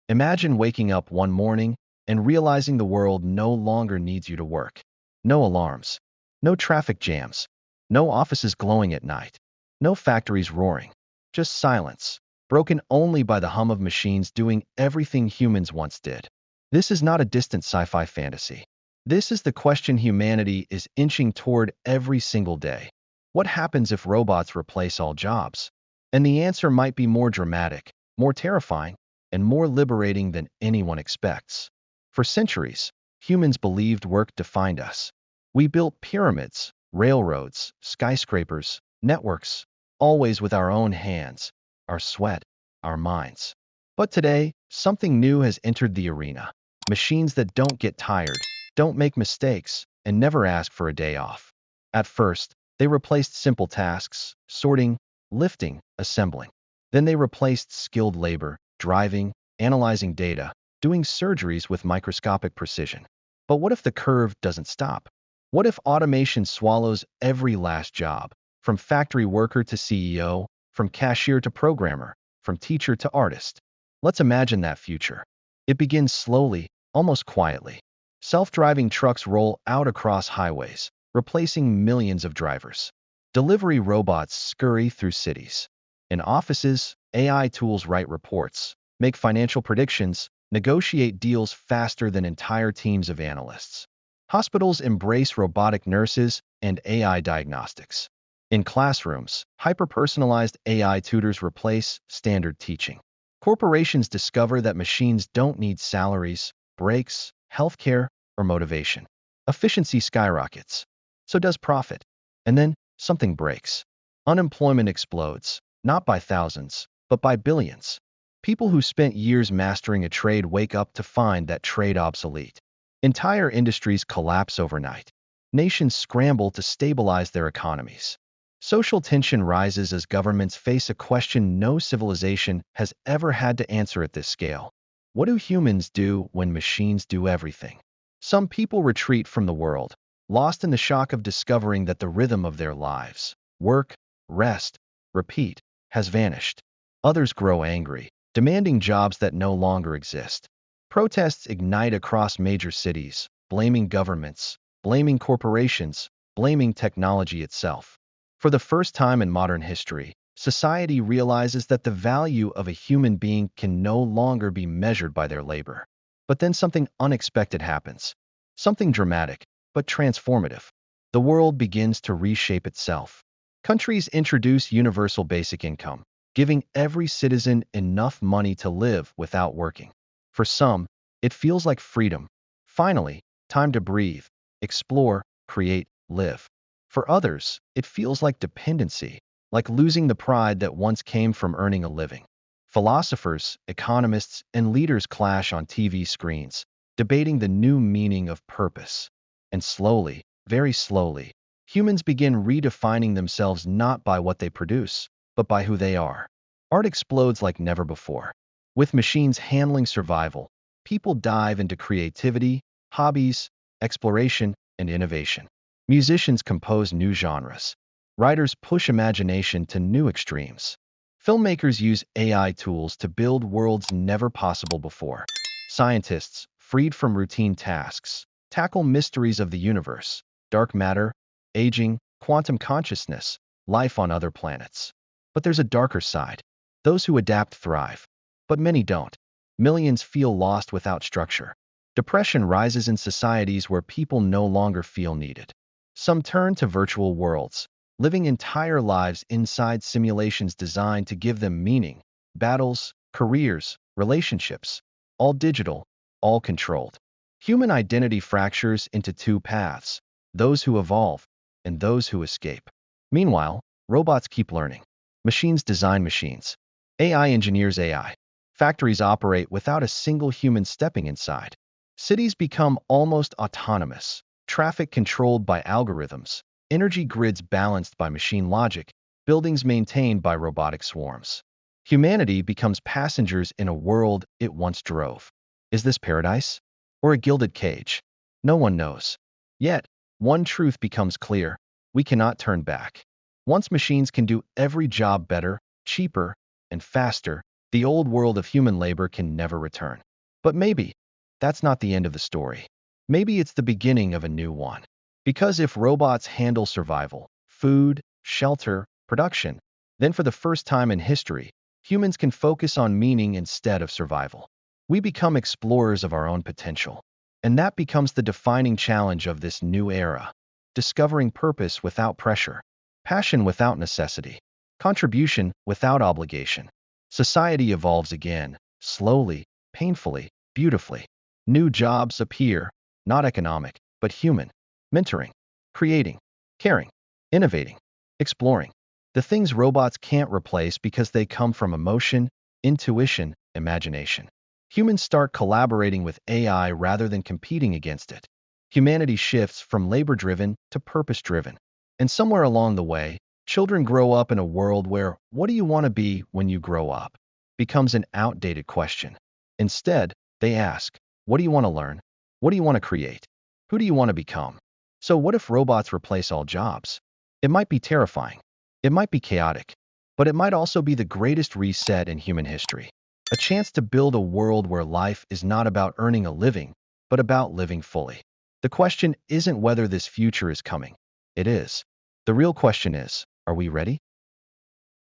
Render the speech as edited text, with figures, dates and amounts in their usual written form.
Imagine waking up one morning and realizing the world no longer needs you to work. No alarms, no traffic jams, no offices glowing at night, no factories roaring, just silence, broken only by the hum of machines doing everything humans once did. This is not a distant sci-fi fantasy. This is the question humanity is inching toward every single day. What happens if robots replace all jobs? And the answer might be more dramatic, more terrifying, and more liberating than anyone expects. For centuries, humans believed work defined us. We built pyramids, railroads, skyscrapers, networks, always with our own hands, our sweat, our minds. But today, something new has entered the arena. Machines that don't get tired, don't make mistakes, and never ask for a day off. At first, they replaced simple tasks, sorting, lifting, assembling. Then they replaced skilled labor, driving, analyzing data, doing surgeries with microscopic precision. But what if the curve doesn't stop? What if automation swallows every last job, from factory worker to CEO, from cashier to programmer, from teacher to artist? Let's imagine that future. It begins slowly, almost quietly. Self-driving trucks roll out across highways, replacing millions of drivers. Delivery robots scurry through cities. In offices, AI tools write reports, make financial predictions, negotiate deals faster than entire teams of analysts. Hospitals embrace robotic nurses and AI diagnostics. In classrooms, hyper-personalized AI tutors replace standard teaching. Corporations discover that machines don't need salaries, breaks, healthcare, or motivation. Efficiency skyrockets. So does profit. And then something breaks. Unemployment explodes, not by thousands, but by billions. People who spent years mastering a trade wake up to find that trade obsolete. Entire industries collapse overnight. Nations scramble to stabilize their economies. Social tension rises as governments face a question no civilization has ever had to answer at this scale. What do humans do when machines do everything? Some people retreat from the world, lost in the shock of discovering that the rhythm of their lives, work, rest, repeat, has vanished. Others grow angry, demanding jobs that no longer exist. Protests ignite across major cities, blaming governments, blaming corporations, blaming technology itself. For the first time in modern history, society realizes that the value of a human being can no longer be measured by their labor. But then something unexpected happens. Something dramatic, but transformative. The world begins to reshape itself. Countries introduce universal basic income, giving every citizen enough money to live without working. For some, it feels like freedom. Finally, time to breathe, explore, create, live. For others, it feels like dependency, like losing the pride that once came from earning a living. Philosophers, economists, and leaders clash on TV screens, debating the new meaning of purpose. And slowly, very slowly, humans begin redefining themselves not by what they produce, but by who they are. Art explodes like never before. With machines handling survival, people dive into creativity, hobbies, exploration, and innovation. Musicians compose new genres. Writers push imagination to new extremes. Filmmakers use AI tools to build worlds never possible before. Scientists, freed from routine tasks, tackle mysteries of the universe, dark matter, aging, quantum consciousness, life on other planets. But there's a darker side. Those who adapt thrive, but many don't. Millions feel lost without structure. Depression rises in societies where people no longer feel needed. Some turn to virtual worlds, living entire lives inside simulations designed to give them meaning, battles, careers, relationships, all digital, all controlled. Human identity fractures into two paths, those who evolve and those who escape. Meanwhile, robots keep learning. Machines design machines. AI engineers AI. Factories operate without a single human stepping inside. Cities become almost autonomous, traffic controlled by algorithms, energy grids balanced by machine logic, buildings maintained by robotic swarms. Humanity becomes passengers in a world it once drove. Is this paradise? Or a gilded cage? No one knows. Yet, one truth becomes clear: we cannot turn back. Once machines can do every job better, cheaper, and faster, The old world of human labor can never return. But maybe that's not the end of the story. Maybe it's the beginning of a new one. Because if robots handle survival, food, shelter, production, then for the first time in history, humans can focus on meaning instead of survival. We become explorers of our own potential. And that becomes the defining challenge of this new era. Discovering purpose without pressure, passion without necessity, contribution without obligation. Society evolves again, slowly, painfully, beautifully. New jobs appear, not economic, but human. Mentoring, creating, caring, innovating, exploring. The things robots can't replace because they come from emotion, intuition, imagination. Humans start collaborating with AI rather than competing against it. Humanity shifts from labor-driven to purpose-driven. And somewhere along the way, children grow up in a world where "what do you want to be when you grow up?" becomes an outdated question. Instead, they ask, what do you want to learn? What do you want to create? Who do you want to become? So what if robots replace all jobs? It might be terrifying. It might be chaotic. But it might also be the greatest reset in human history. A chance to build a world where life is not about earning a living, but about living fully. The question isn't whether this future is coming. It is. The real question is, are we ready?